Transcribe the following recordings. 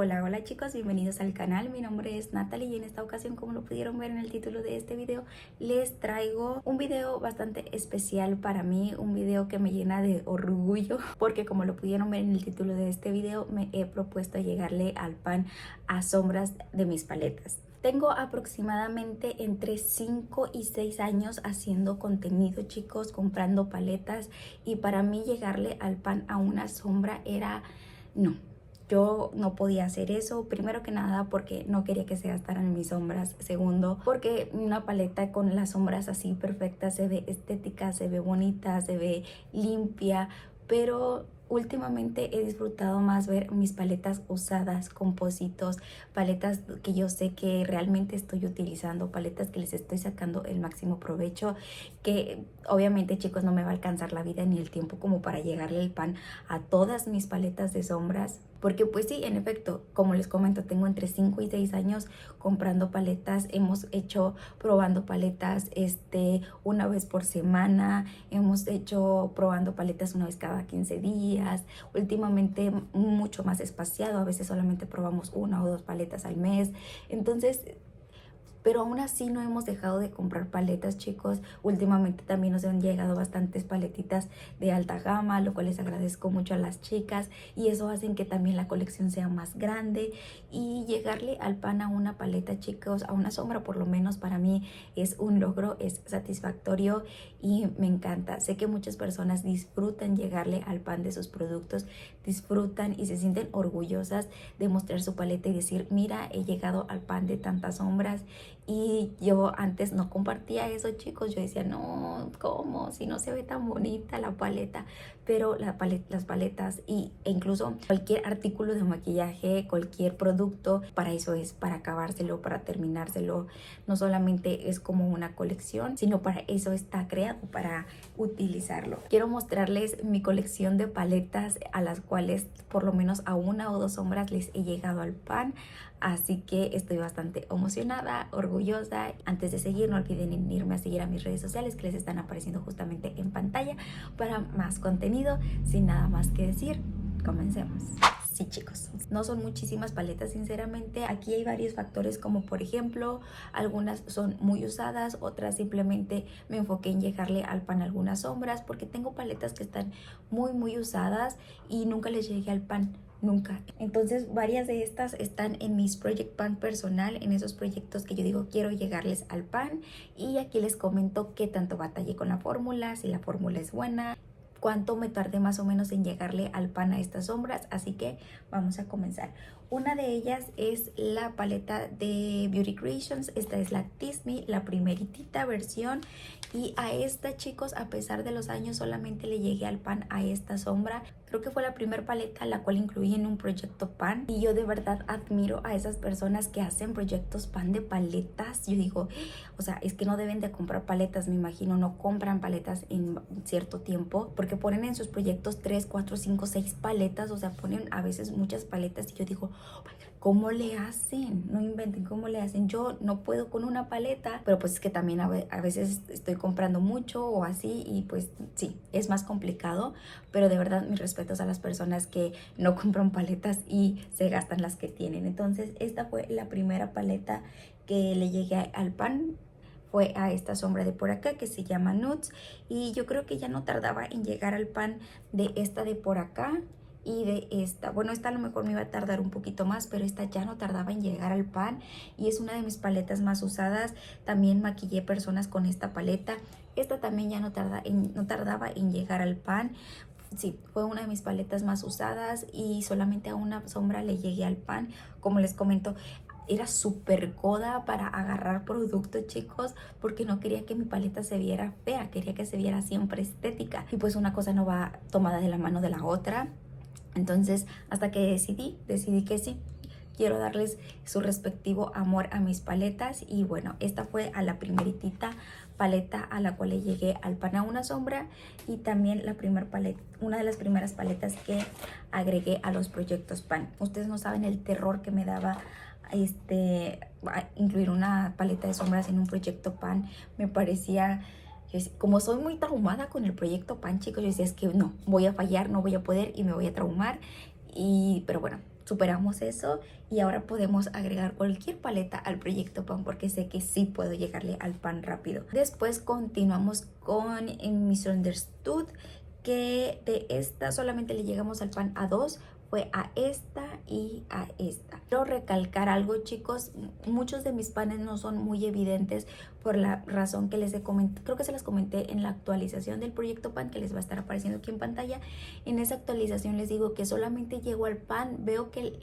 Hola, hola chicos, bienvenidos al canal. Mi nombre es Natalie y en esta ocasión, como lo pudieron ver en el título de este video, les traigo un video bastante especial para mí, un video que me llena de orgullo, porque como lo pudieron ver en el título de este video, me he propuesto llegarle al pan a sombras de mis paletas. Tengo aproximadamente entre 5 y 6 años haciendo contenido, chicos, comprando paletas, y para mí llegarle al pan a una sombra era... no. Yo no podía hacer eso, primero que nada porque no quería que se gastaran en mis sombras, segundo porque una paleta con las sombras así perfectas se ve estética, se ve bonita, se ve limpia, pero últimamente he disfrutado más ver mis paletas usadas, compositos, paletas que yo sé que realmente estoy utilizando, paletas que les estoy sacando el máximo provecho, que obviamente, chicos, no me va a alcanzar la vida ni el tiempo como para llegarle el pan a todas mis paletas de sombras. Porque pues sí, en efecto, como les comento, tengo entre 5 y 6 años comprando paletas. Hemos hecho probando paletas una vez por semana. Hemos hecho probando paletas una vez cada 15 días. Últimamente mucho más espaciado. A veces solamente probamos 1 o 2 paletas al mes. Entonces... pero aún así no hemos dejado de comprar paletas, chicos. Últimamente también nos han llegado bastantes paletitas de alta gama, lo cual les agradezco mucho a las chicas, y eso hace que también la colección sea más grande. Y llegarle al pan a una paleta, chicos, a una sombra por lo menos, para mí es un logro, es satisfactorio y me encanta. Sé que muchas personas disfrutan llegarle al pan de sus productos, disfrutan y se sienten orgullosas de mostrar su paleta y decir: mira, he llegado al pan de tantas sombras. Y yo antes no compartía eso, chicos. Yo decía: no, ¿cómo? Si no se ve tan bonita la paleta. Pero las paletas e incluso cualquier artículo de maquillaje, cualquier producto, para eso es, para acabárselo, para terminárselo. No solamente es como una colección, sino para eso está creado, para utilizarlo. Quiero mostrarles mi colección de paletas, a las cuales por lo menos a 1 o 2 sombras les he llegado al pan. Así que estoy bastante emocionada, orgullosa. Antes de seguir, no olviden irme a seguir a mis redes sociales, que les están apareciendo justamente en pantalla, para más contenido. Sin nada más que decir, comencemos. Sí, chicos, no son muchísimas paletas, sinceramente. Aquí hay varios factores, como por ejemplo, algunas son muy usadas, otras simplemente me enfoqué en llegarle al pan algunas sombras, porque tengo paletas que están muy usadas y nunca les llegué al pan. Nunca. Entonces varias de estas están en mis Project Pan personal, en esos proyectos que yo digo quiero llegarles al pan. Y aquí les comento qué tanto batallé con la fórmula, si la fórmula es buena, cuánto me tardé más o menos en llegarle al pan a estas sombras. Así que vamos a comenzar. Una de ellas es la paleta de Beauty Creations. Esta es la Tease Me, la primeritita versión. Y a esta, chicos, a pesar de los años, solamente le llegué al pan a esta sombra. Creo que fue la primera paleta la cual incluí en un proyecto pan. Y yo de verdad admiro a esas personas que hacen proyectos pan de paletas. Yo digo, o sea, es que no deben de comprar paletas, me imagino. No compran paletas en cierto tiempo, porque ponen en sus proyectos 3, 4, 5, 6 paletas. O sea, ponen a veces muchas paletas y yo digo, ¿cómo le hacen? No inventen cómo le hacen. Yo no puedo con una paleta, pero pues es que también a veces estoy comprando mucho o así, y pues sí, es más complicado. Pero de verdad, mis respetos a las personas que no compran paletas y se gastan las que tienen. Entonces esta fue la primera paleta que le llegué al pan. Fue a esta sombra de por acá, que se llama Nudes, y yo creo que ya no tardaba en llegar al pan de esta de por acá y de esta. Bueno, esta a lo mejor me iba a tardar un poquito más, pero esta ya no tardaba en llegar al pan y es una de mis paletas más usadas. También maquillé personas con esta paleta. Esta también ya no tardaba en llegar al pan. Sí, fue una de mis paletas más usadas y solamente a una sombra le llegué al pan. Como les comento, era súper coda para agarrar producto, chicos, porque no quería que mi paleta se viera fea, quería que se viera siempre estética. Y pues una cosa no va tomada de la mano de la otra. Entonces, hasta que decidí que sí, quiero darles su respectivo amor a mis paletas. Y bueno, esta fue a la primeritita paleta a la cual le llegué al pan a una sombra, y también la primer paleta, una de las primeras paletas que agregué a los proyectos pan. Ustedes no saben el terror que me daba incluir una paleta de sombras en un proyecto pan. Me parecía... como soy muy traumada con el proyecto pan, chicos, yo decía, es que no, voy a fallar, no voy a poder y me voy a traumar. Pero bueno, superamos eso y ahora podemos agregar cualquier paleta al proyecto pan porque sé que sí puedo llegarle al pan rápido. Después continuamos con Misunderstood, que de esta solamente le llegamos al pan a 2, fue a esta y a esta. Quiero recalcar algo, chicos, muchos de mis panes no son muy evidentes por la razón que les he comentado, creo que se las comenté en la actualización del proyecto pan que les va a estar apareciendo aquí en pantalla. En esa actualización les digo que solamente llego al pan, veo que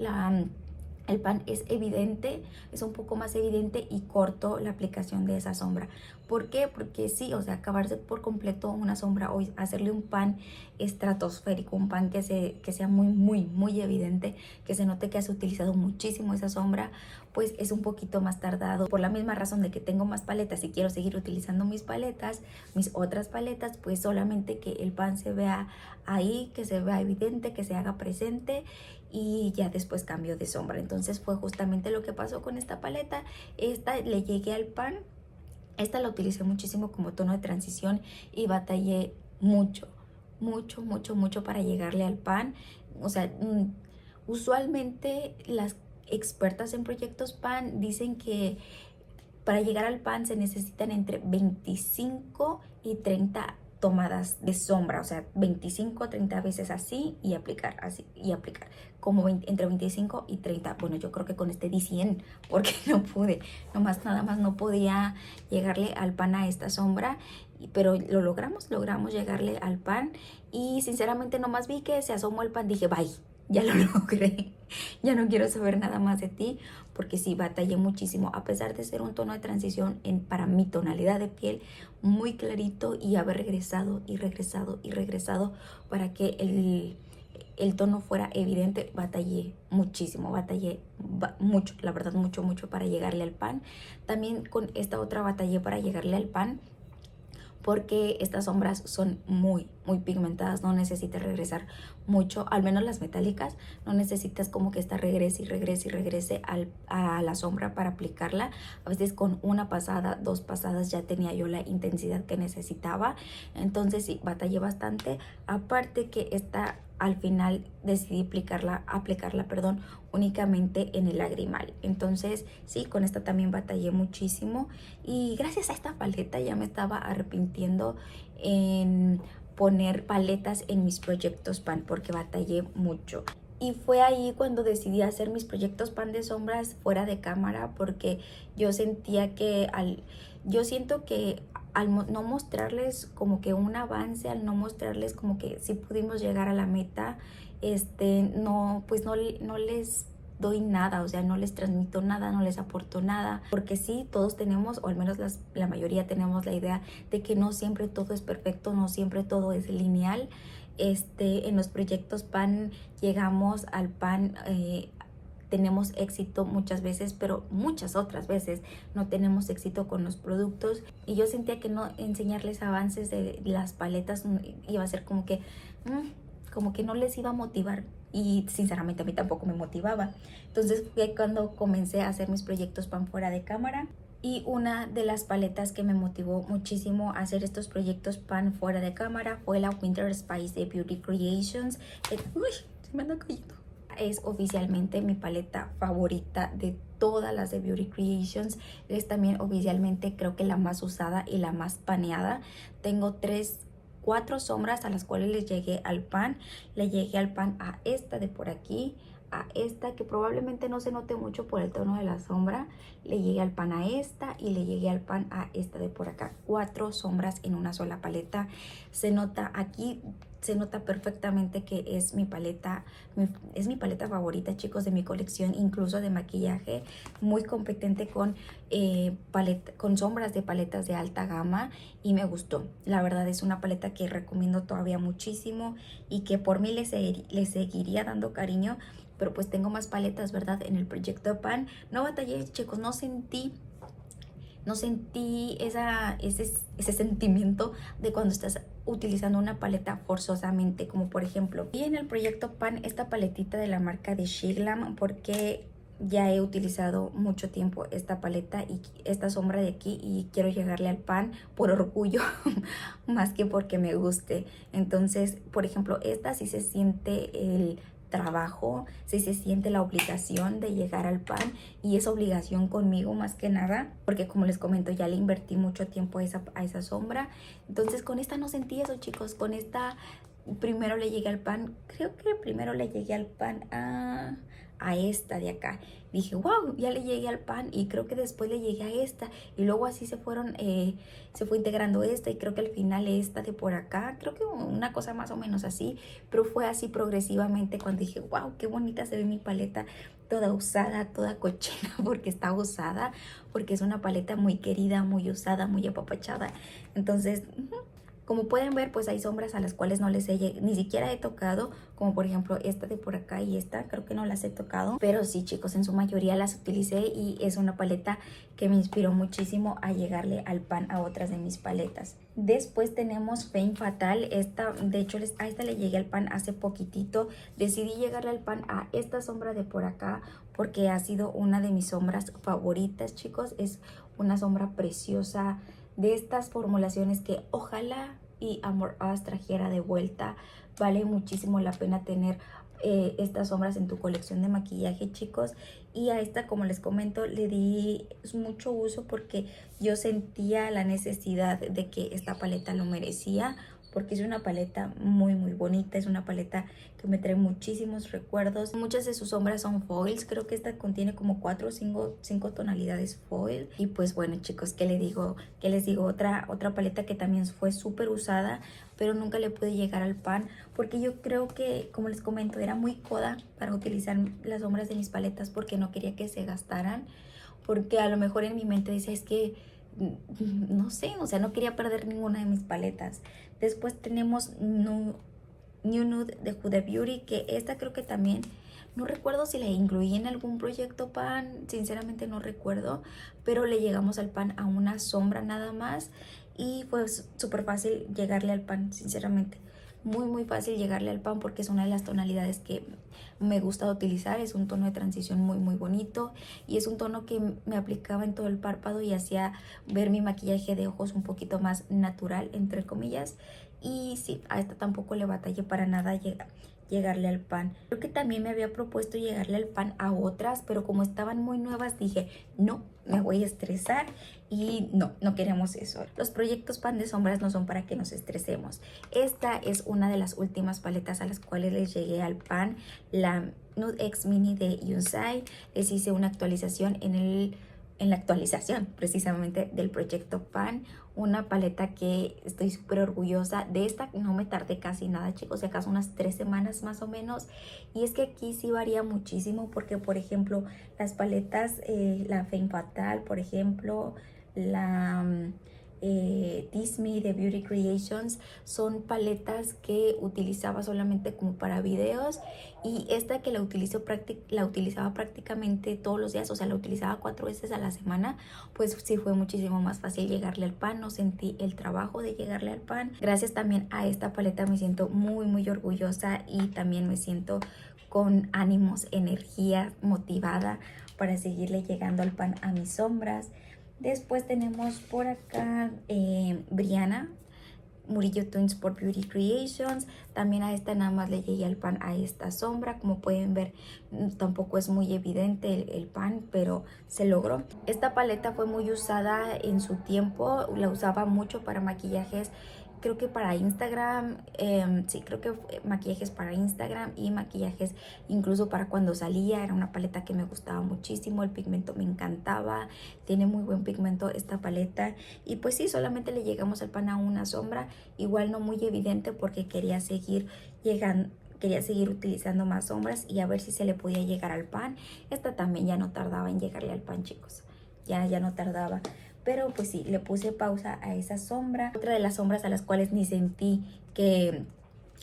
el pan es evidente, es un poco más evidente y corto la aplicación de esa sombra. ¿Por qué? Porque sí, o sea, acabarse por completo una sombra o hacerle un pan estratosférico, un pan que sea muy evidente, que se note que has utilizado muchísimo esa sombra, pues es un poquito más tardado. Por la misma razón de que tengo más paletas y quiero seguir utilizando mis paletas, mis otras paletas, pues solamente que el pan se vea ahí, que se vea evidente, que se haga presente y ya después cambio de sombra. Entonces fue justamente lo que pasó con esta paleta. Esta le llegué al pan, esta la utilicé muchísimo como tono de transición y batallé mucho para llegarle al pan. O sea, usualmente las expertas en proyectos pan dicen que para llegar al pan se necesitan entre 25 y 30 tomadas de sombra, o sea, 25 o 30 veces así y aplicar, como entre 25 y 30. Bueno, yo creo que con este di 100 porque no pude, nada más no podía llegarle al pan a esta sombra, pero lo logramos llegarle al pan y sinceramente nomás vi que se asomó el pan, dije, bye, ya lo logré, ya no quiero saber nada más de ti, porque sí, batallé muchísimo, a pesar de ser un tono de transición para mi tonalidad de piel muy clarito y haber regresado para que el tono fuera evidente. Batallé muchísimo, mucho, la verdad, mucho para llegarle al pan. También con esta otra batallé para llegarle al pan, porque estas sombras son muy pigmentadas, no necesitas regresar mucho, al menos las metálicas, no necesitas como que esta regrese a la sombra para aplicarla. A veces con una pasada, 2 pasadas ya tenía yo la intensidad que necesitaba, entonces sí, batallé bastante. Aparte que esta al final decidí aplicarla, únicamente en el lagrimal. Entonces sí, con esta también batallé muchísimo y gracias a esta paleta ya me estaba arrepintiendo en poner paletas en mis proyectos pan porque batallé mucho. Y fue ahí cuando decidí hacer mis proyectos pan de sombras fuera de cámara, porque yo sentía que yo siento que al no mostrarles como que un avance, al no mostrarles como que sí pudimos llegar a la meta, no, pues no les doy nada, o sea, no les transmito nada, no les aporto nada, porque sí, todos tenemos, o al menos la mayoría tenemos la idea de que no siempre todo es perfecto, no siempre todo es lineal. En los proyectos pan llegamos al pan, tenemos éxito muchas veces, pero muchas otras veces no tenemos éxito con los productos, y yo sentía que no enseñarles avances de las paletas iba a ser como que no les iba a motivar, y sinceramente a mí tampoco me motivaba. Entonces fue cuando comencé a hacer mis proyectos pan fuera de cámara. Y una de las paletas que me motivó muchísimo a hacer estos proyectos pan fuera de cámara fue la Winter Spice de Beauty Creations. Uy, se me anda cayendo. Es oficialmente mi paleta favorita de todas las de Beauty Creations. Es también oficialmente creo que la más usada y la más paneada. Tengo 4 sombras a las cuales les llegué al pan. Le llegué al pan a esta de por aquí, a esta que probablemente no se note mucho por el tono de la sombra, le llegué al pan a esta y le llegué al pan a esta de por acá. 4 sombras en una sola paleta. Se nota aquí, se nota perfectamente que es mi paleta favorita, chicos, de mi colección, incluso de maquillaje. Muy competente con sombras de paletas de alta gama, y me gustó. La verdad es una paleta que recomiendo todavía muchísimo y que por mí le seguiría dando cariño, pero pues tengo más paletas, ¿verdad? En el proyecto pan no batallé, chicos, no sentí ese sentimiento de cuando estás utilizando una paleta forzosamente, como por ejemplo, y en el proyecto pan esta paletita de la marca de Shiglam, porque ya he utilizado mucho tiempo esta paleta y esta sombra de aquí, y quiero llegarle al pan por orgullo más que porque me guste. Entonces, por ejemplo, esta sí se siente el trabajo, sí se siente la obligación de llegar al pan, y es obligación conmigo más que nada, porque como les comento ya le invertí mucho tiempo a esa sombra. Entonces con esta no sentí eso, chicos. Con esta primero le llegué al pan, creo que primero le llegué al pan a esta de acá. Dije, wow, ya le llegué al pan, y creo que después le llegué a esta, y luego así se fue integrando esta, y creo que al final esta de por acá, creo que una cosa más o menos así, pero fue así progresivamente cuando dije, wow, qué bonita se ve mi paleta, toda usada, toda cochina, porque está usada, porque es una paleta muy querida, muy usada, muy apapachada. Entonces, como pueden ver, pues hay sombras a las cuales no les ni siquiera he tocado, como por ejemplo esta de por acá y esta, creo que no las he tocado. Pero sí, chicos, en su mayoría las utilicé, y es una paleta que me inspiró muchísimo a llegarle al pan a otras de mis paletas. Después tenemos Femme Fatale. Esta, de hecho, a esta le llegué al pan hace poquitito. Decidí llegarle al pan a esta sombra de por acá porque ha sido una de mis sombras favoritas, chicos. Es una sombra preciosa, de estas formulaciones que ojalá y Amor Us trajera de vuelta. Vale muchísimo la pena tener estas sombras en tu colección de maquillaje, chicos. Y a esta, como les comento, le di mucho uso porque yo sentía la necesidad de que esta paleta lo merecía, porque es una paleta muy bonita, es una paleta que me trae muchísimos recuerdos. Muchas de sus sombras son foils, creo que esta contiene como 4 o 5 tonalidades foil. Y pues bueno, chicos, ¿qué les digo? Otra paleta que también fue súper usada, pero nunca le pude llegar al pan, porque yo creo que, como les comento, era muy coda para utilizar las sombras de mis paletas, porque no quería que se gastaran, porque a lo mejor en mi mente decía, es que no sé, o sea, no quería perder ninguna de mis paletas. Después tenemos New Nude de Huda Beauty, que esta creo que también, no recuerdo si la incluí en algún proyecto pan, sinceramente no recuerdo, pero le llegamos al pan a una sombra nada más, y fue súper fácil llegarle al pan, sinceramente. Muy fácil llegarle al pan, porque es una de las tonalidades que me gusta utilizar. Es un tono de transición muy bonito, y es un tono que me aplicaba en todo el párpado y hacía ver mi maquillaje de ojos un poquito más natural, entre comillas. Y sí, a esta tampoco le batallé para nada llegarle al pan. Creo que también me había propuesto llegarle al pan a otras, pero como estaban muy nuevas dije, no, me voy a estresar, y no queremos eso. Los proyectos pan de sombras no son para que nos estresemos. Esta es una de las últimas paletas a las cuales les llegué al pan, la Nude X Mini de Yonsei. Les hice una actualización en la actualización precisamente del proyecto pan, una paleta que estoy súper orgullosa de. Esta no me tardé casi nada, chicos, si acaso unas 3 semanas más o menos. Y es que aquí sí varía muchísimo, porque por ejemplo las paletas, la Femme Fatale, por ejemplo, la This Me de Beauty Creations, son paletas que utilizaba solamente como para videos, y esta que la utilizaba prácticamente todos los días, o sea, la utilizaba 4 veces a la semana, pues sí fue muchísimo más fácil llegarle al pan. No sentí el trabajo de llegarle al pan. Gracias también a esta paleta me siento muy orgullosa, y también me siento con ánimos, energía, motivada para seguirle llegando al pan a mis sombras. Después tenemos por acá Brianna Murillo Twins por Beauty Creations. También a esta nada más le llegué al pan a esta sombra. Como pueden ver, tampoco es muy evidente el pan, pero se logró. Esta paleta fue muy usada en su tiempo, la usaba mucho para maquillajes, creo que para Instagram, sí, creo que maquillajes para Instagram y maquillajes incluso para cuando salía. Era una paleta que me gustaba muchísimo, el pigmento me encantaba, tiene muy buen pigmento esta paleta. Y pues sí, solamente le llegamos al pan a una sombra, igual no muy evidente, porque quería seguir utilizando más sombras y a ver si se le podía llegar al pan. Esta también ya no tardaba en llegarle al pan, chicos, ya no tardaba. Pero pues sí, le puse pausa a esa sombra. Otra de las sombras a las cuales ni sentí que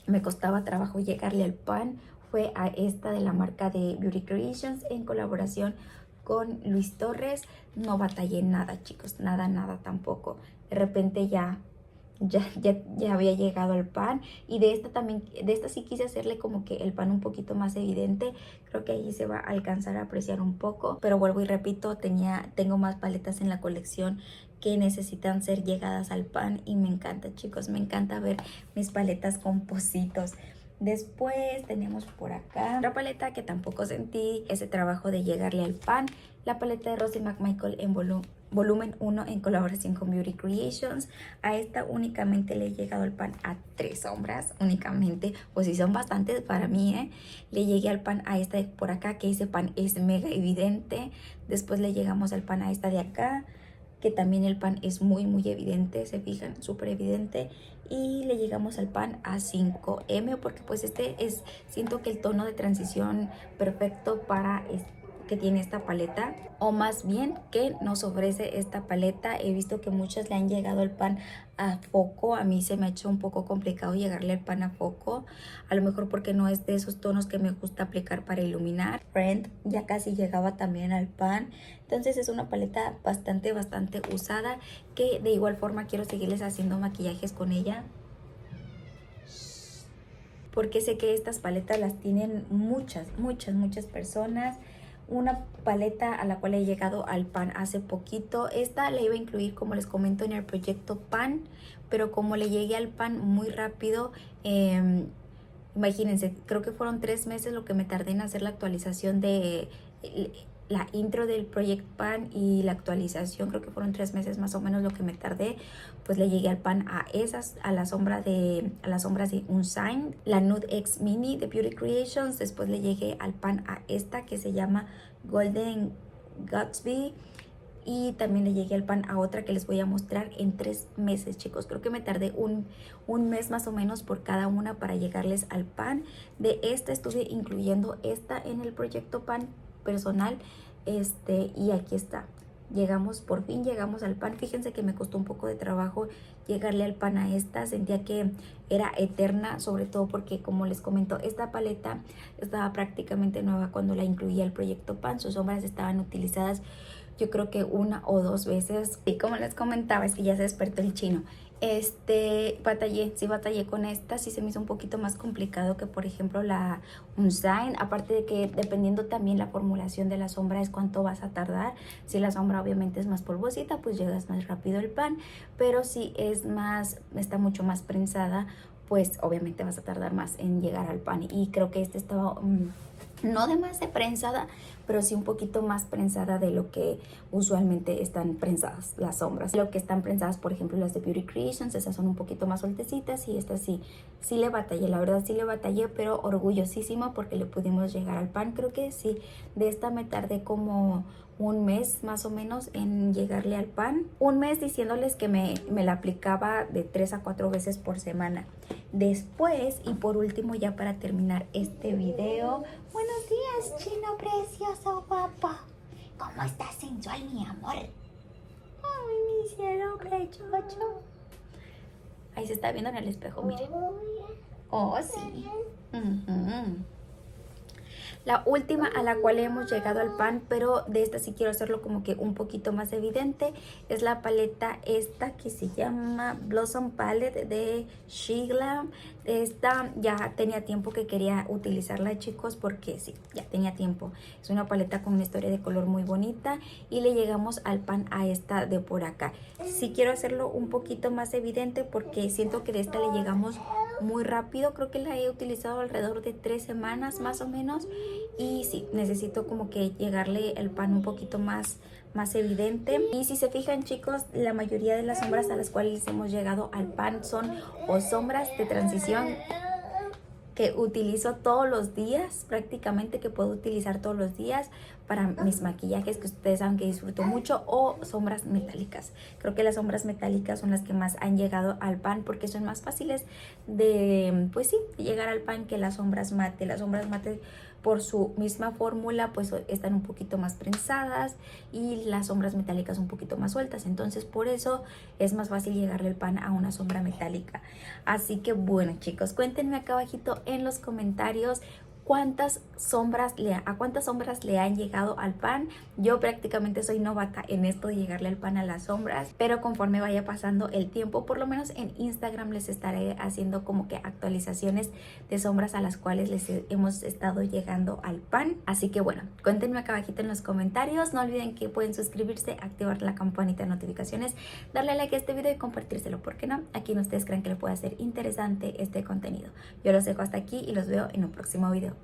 me costaba trabajo llegarle al pan fue a esta de la marca de Beauty Creations en colaboración con Luis Torres. No batallé nada, chicos, nada tampoco. De repente ya había llegado el pan. Y de esta sí quise hacerle como que el pan un poquito más evidente. Creo que ahí se va a alcanzar a apreciar un poco, pero vuelvo y repito, tengo más paletas en la colección que necesitan ser llegadas al pan, y me encanta, chicos, me encanta ver mis paletas con pocitos. Después tenemos por acá otra paleta que tampoco sentí ese trabajo de llegarle al pan. La paleta de Rosie McMichael en volumen 1 en colaboración con Beauty Creations. A esta únicamente le he llegado al pan a 3 sombras únicamente. Pues sí, son bastantes para mí, ¿eh? Le llegué al pan a esta de por acá, que ese pan es mega evidente. Después le llegamos al pan a esta de acá, que también el pan es muy evidente, se fijan, súper evidente. Y le llegamos al pan a 5M porque pues siento que el tono de transición perfecto para que tiene esta paleta, o más bien que nos ofrece esta paleta. He visto que muchas le han llegado el pan a foco. A mí se me ha hecho un poco complicado llegarle el pan a foco, a lo mejor porque no es de esos tonos que me gusta aplicar para iluminar. Friend ya casi llegaba también al pan. Entonces es una paleta bastante usada, que de igual forma quiero seguirles haciendo maquillajes con ella, porque sé que estas paletas las tienen muchas personas. Una paleta a la cual he llegado al pan hace poquito. Esta la iba a incluir, como les comento, en el proyecto pan, pero como le llegué al pan muy rápido, imagínense, creo que fueron 3 meses lo que me tardé en hacer la actualización de la intro del proyecto pan, y la actualización creo que fueron 3 meses más o menos lo que me tardé. Pues le llegué al pan a las sombras de Unsigned, la Nude X Mini de Beauty Creations. Después le llegué al pan a esta que se llama Golden Gatsby, y también le llegué al pan a otra que les voy a mostrar en 3 meses, chicos. Creo que me tardé un mes más o menos por cada una para llegarles al pan. De esta estuve incluyendo esta en el proyecto pan personal, y aquí está. Por fin llegamos al pan. Fíjense que me costó un poco de trabajo llegarle al pan a esta. Sentía que era eterna, sobre todo porque, como les comento, esta paleta estaba prácticamente nueva cuando la incluí al proyecto pan. Sus sombras estaban utilizadas yo creo que 1 o 2 veces. Y como les comentaba, es que ya se despertó el chino. Batallé con esta. Sí se me hizo un poquito más complicado que, por ejemplo, la Unsign. Aparte de que dependiendo también la formulación de la sombra es cuánto vas a tardar. Si la sombra obviamente es más polvosita, pues llegas más rápido el pan. Pero si está mucho más prensada, pues obviamente vas a tardar más en llegar al pan. Y creo que estaba no de más de prensada, pero sí un poquito más prensada de lo que usualmente están prensadas las sombras. Lo que están prensadas, por ejemplo, las de Beauty Creations, esas son un poquito más sueltecitas, y estas sí le batallé, la verdad sí le batallé, pero orgullosísima porque le pudimos llegar al pan. Creo que sí, de esta me tardé como un mes más o menos en llegarle al pan. Un mes diciéndoles que me la aplicaba de 3 a 4 veces por semana. Después, y por último, ya para terminar este video, buenos días, chino precioso, guapo. ¿Cómo estás, sensual, mi amor? Ay, mi cielo pechocho. Ahí se está viendo en el espejo, miren. Oh, sí. La última a la cual hemos llegado al pan, pero de esta sí quiero hacerlo como que un poquito más evidente, es la paleta esta que se llama Blossom Palette de Shiglam. Esta ya tenía tiempo que quería utilizarla, chicos, porque sí, ya tenía tiempo. Es una paleta con una historia de color muy bonita, y le llegamos al pan a esta de por acá. Sí quiero hacerlo un poquito más evidente porque siento que de esta le llegamos muy rápido. Creo que la he utilizado alrededor de 3 semanas más o menos, y sí, necesito como que llegarle el pan un poquito más evidente. Y si se fijan, chicos, la mayoría de las sombras a las cuales hemos llegado al pan son o sombras de transición que utilizo todos los días, prácticamente que puedo utilizar todos los días para mis maquillajes, que ustedes saben que disfruto mucho, o sombras metálicas. Creo que las sombras metálicas son las que más han llegado al pan porque son más fáciles de, pues sí, llegar al pan que las sombras mate. Las sombras mate, por su misma fórmula, pues están un poquito más prensadas, y las sombras metálicas un poquito más sueltas. Entonces por eso es más fácil llegarle el pan a una sombra metálica. Así que bueno, chicos, cuéntenme acá abajito en los comentarios a cuántas sombras le han llegado al pan. Yo prácticamente soy novata en esto de llegarle al pan a las sombras, pero conforme vaya pasando el tiempo, por lo menos en Instagram les estaré haciendo como que actualizaciones de sombras a las cuales les hemos estado llegando al pan. Así que bueno, cuéntenme acá abajito en los comentarios. No olviden que pueden suscribirse, activar la campanita de notificaciones, darle like a este video y compartírselo, ¿por qué no? A quien ustedes crean que les pueda ser interesante este contenido. Yo los dejo hasta aquí y los veo en un próximo video.